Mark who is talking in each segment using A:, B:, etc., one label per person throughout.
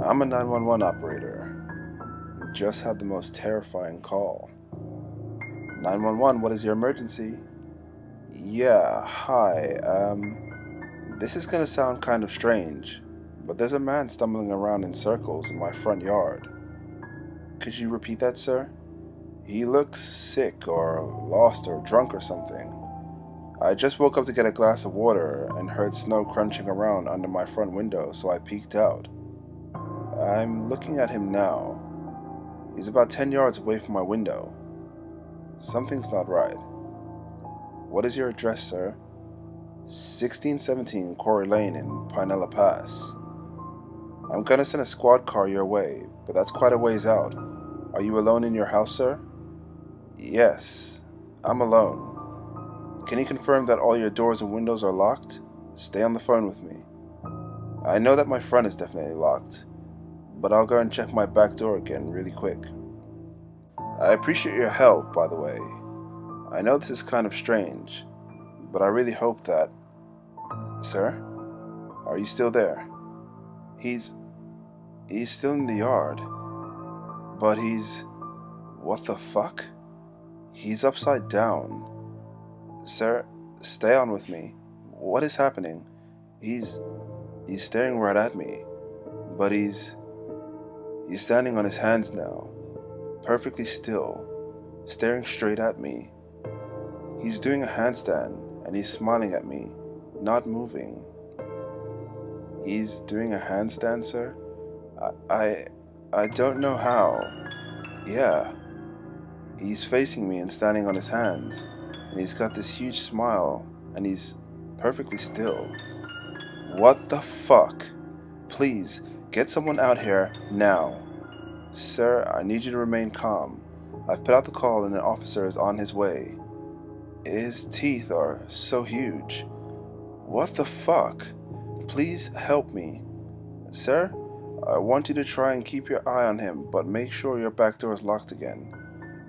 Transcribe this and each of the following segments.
A: I'm a 911 operator. Just had the most terrifying call. 911, what is your emergency? Yeah, hi. This is gonna sound kind of strange, but there's a man stumbling around in circles in my front yard. Could you repeat that, sir? He looks sick or lost or drunk or something. I just woke up to get a glass of water and heard snow crunching around under my front window, so I peeked out. I'm looking at him now. He's about 10 yards away from my window. Something's not right. What is your address, sir? 1617 Quarry Lane in Pinella Pass. I'm gonna send a squad car your way, but that's quite a ways out. Are you alone in your house, sir? Yes, I'm alone. Can you confirm that all your doors and windows are locked? Stay on the phone with me. I know that my front is definitely locked, but I'll go and check my back door again really quick. I appreciate your help, by the way. I know this is kind of strange, but I really hope that... Sir? Are you still there? He's still in the yard. But he's... What the fuck? He's upside down. Sir, stay on with me. What is happening? He's staring right at me. But he's standing on his hands now. Perfectly still. Staring straight at me. He's doing a handstand, and he's smiling at me, not moving. He's doing a handstand, sir? I don't know how. Yeah. He's facing me and standing on his hands, and he's got this huge smile, and he's perfectly still. What the fuck? Please, get someone out here now. Sir, I need you to remain calm. I've put out the call and an officer is on his way. His teeth are so huge. What the fuck? Please help me. Sir, I want you to try and keep your eye on him, but make sure your back door is locked again.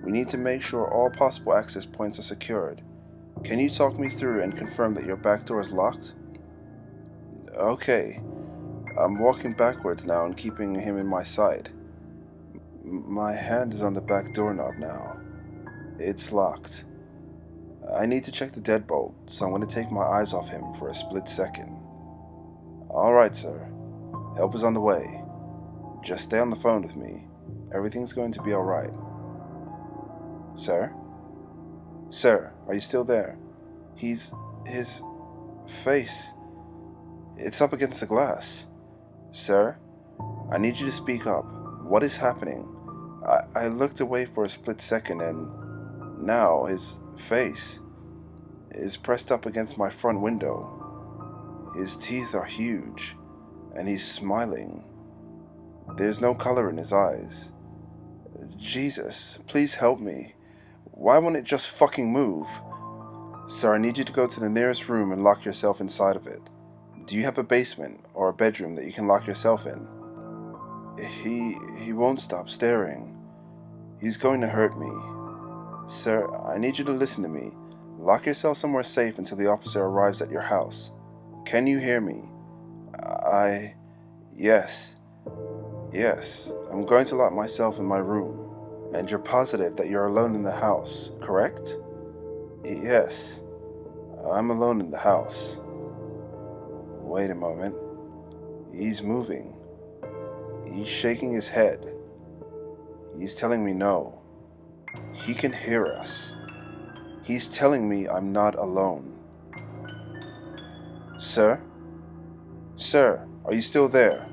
A: We need to make sure all possible access points are secured. Can you talk me through and confirm that your back door is locked? Okay. I'm walking backwards now and keeping him in my sight. My hand is on the back doorknob now. It's locked. I need to check the deadbolt, so I'm going to take my eyes off him for a split second. Alright, sir. Help is on the way. Just stay on the phone with me. Everything's going to be alright. Sir? Sir, are you still there? His face... It's up against the glass. Sir? I need you to speak up. What is happening? I looked away for a split second and... Now, his face is pressed up against my front window. His teeth are huge, and he's smiling. There's no color in his eyes. Jesus, please help me. Why won't it just fucking move? Sir, I need you to go to the nearest room and lock yourself inside of it. Do you have a basement or a bedroom that you can lock yourself in? He won't stop staring. He's going to hurt me. Sir, I need you to listen to me. Lock yourself somewhere safe until the officer arrives at your house. Can you hear me? Yes. Yes, I'm going to lock myself in my room. And you're positive that you're alone in the house, correct? Yes, I'm alone in the house. Wait a moment. He's moving. He's shaking his head. He's telling me no. He can hear us. He's telling me I'm not alone. Sir? Sir, are you still there?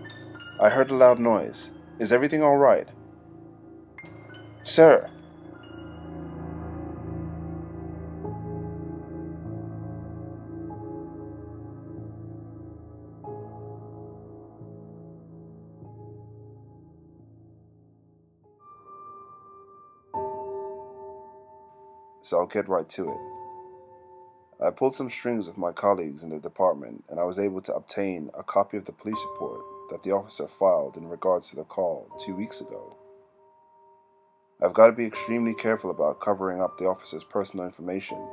A: I heard a loud noise. Is everything all right? Sir? So I'll get right to it. I pulled some strings with my colleagues in the department, and I was able to obtain a copy of the police report that the officer filed in regards to the call 2 weeks ago. I've got to be extremely careful about covering up the officer's personal information.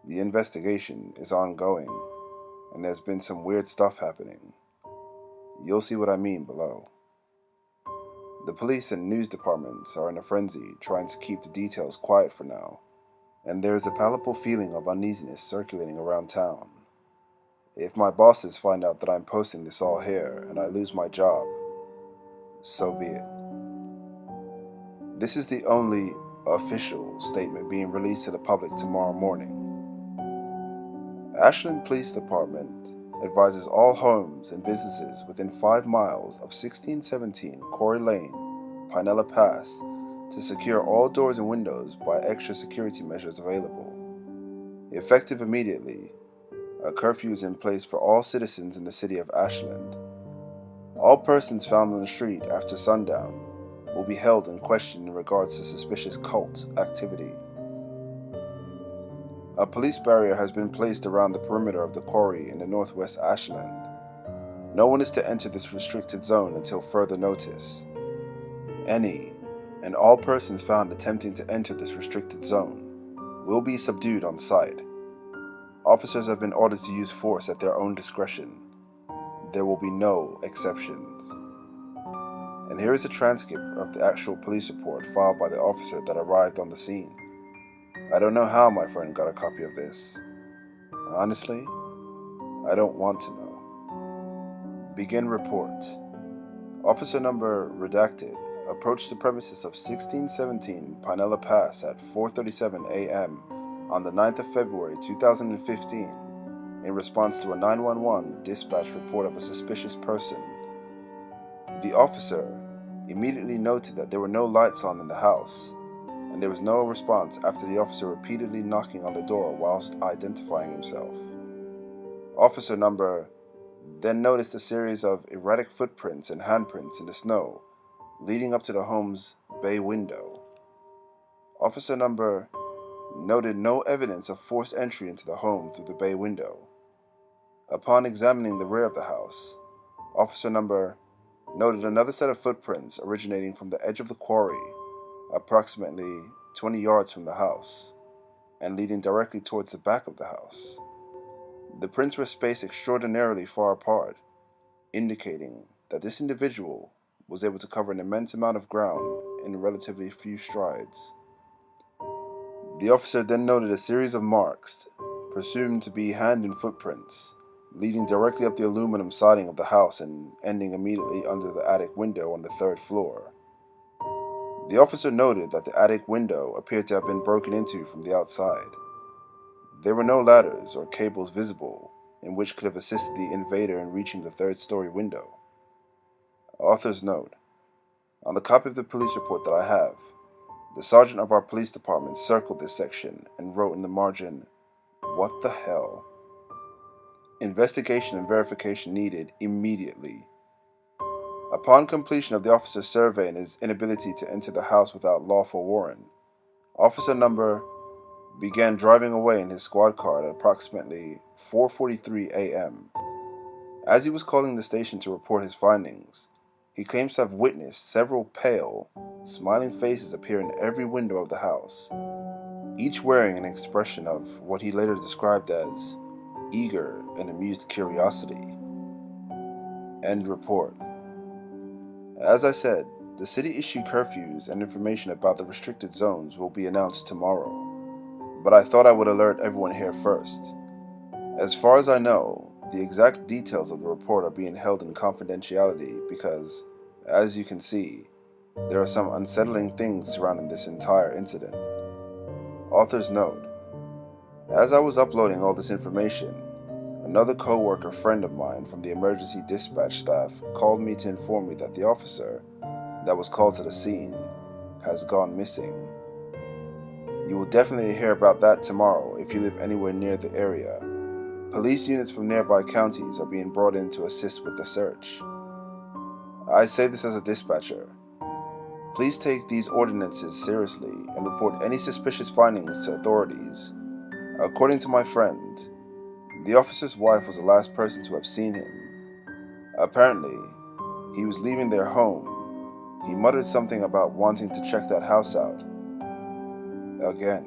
A: The investigation is ongoing, and there's been some weird stuff happening. You'll see what I mean below. The police and news departments are in a frenzy, trying to keep the details quiet for now, and there is a palpable feeling of uneasiness circulating around town. If my bosses find out that I'm posting this all here and I lose my job, so be it. This is the only official statement being released to the public tomorrow morning. Ashland Police Department advises all homes and businesses within 5 miles of 1617 Quarry Lane, Pinella Pass, to secure all doors and windows by extra security measures available. Effective immediately, a curfew is in place for all citizens in the city of Ashland. All persons found on the street after sundown will be held and questioned in regards to suspicious cult activity. A police barrier has been placed around the perimeter of the quarry in the northwest Ashland. No one is to enter this restricted zone until further notice. Any and all persons found attempting to enter this restricted zone will be subdued on sight. Officers have been ordered to use force at their own discretion. There will be no exceptions. And here is a transcript of the actual police report filed by the officer that arrived on the scene. I don't know how my friend got a copy of this. Honestly, I don't want to know. Begin report. Officer number redacted approached the premises of 1617 Pinella Pass at 4:37 a.m. on the 9th of February 2015 in response to a 911 dispatch report of a suspicious person. The officer immediately noted that there were no lights on in the house, and there was no response after the officer repeatedly knocking on the door whilst identifying himself. Officer number then noticed a series of erratic footprints and handprints in the snow leading up to the home's bay window. Officer number noted no evidence of forced entry into the home through the bay window. Upon examining the rear of the house, officer number noted another set of footprints originating from the edge of the quarry, approximately 20 yards from the house, and leading directly towards the back of the house. The prints were spaced extraordinarily far apart, indicating that this individual was able to cover an immense amount of ground in relatively few strides. The officer then noted a series of marks, presumed to be hand and footprints, leading directly up the aluminum siding of the house and ending immediately under the attic window on the 3rd floor. The officer noted that the attic window appeared to have been broken into from the outside. There were no ladders or cables visible in which could have assisted the invader in reaching the 3rd-story window. Author's note: on the copy of the police report that I have, the sergeant of our police department circled this section and wrote in the margin, "What the hell? Investigation and verification needed immediately." Upon completion of the officer's survey and his inability to enter the house without lawful warrant, officer number began driving away in his squad car at approximately 4:43 a.m. As he was calling the station to report his findings, he claims to have witnessed several pale, smiling faces appear in every window of the house, each wearing an expression of what he later described as eager and amused curiosity. End report. As I said, the city issued curfews and information about the restricted zones will be announced tomorrow, but I thought I would alert everyone here first. As far as I know, the exact details of the report are being held in confidentiality because, as you can see, there are some unsettling things surrounding this entire incident. Author's note: as I was uploading all this information, another co-worker friend of mine from the emergency dispatch staff called me to inform me that the officer that was called to the scene has gone missing. You will definitely hear about that tomorrow if you live anywhere near the area. Police units from nearby counties are being brought in to assist with the search. I say this as a dispatcher. Please take these ordinances seriously and report any suspicious findings to authorities. According to my friend, the officer's wife was the last person to have seen him. Apparently, he was leaving their home. He muttered something about wanting to check that house out. Again,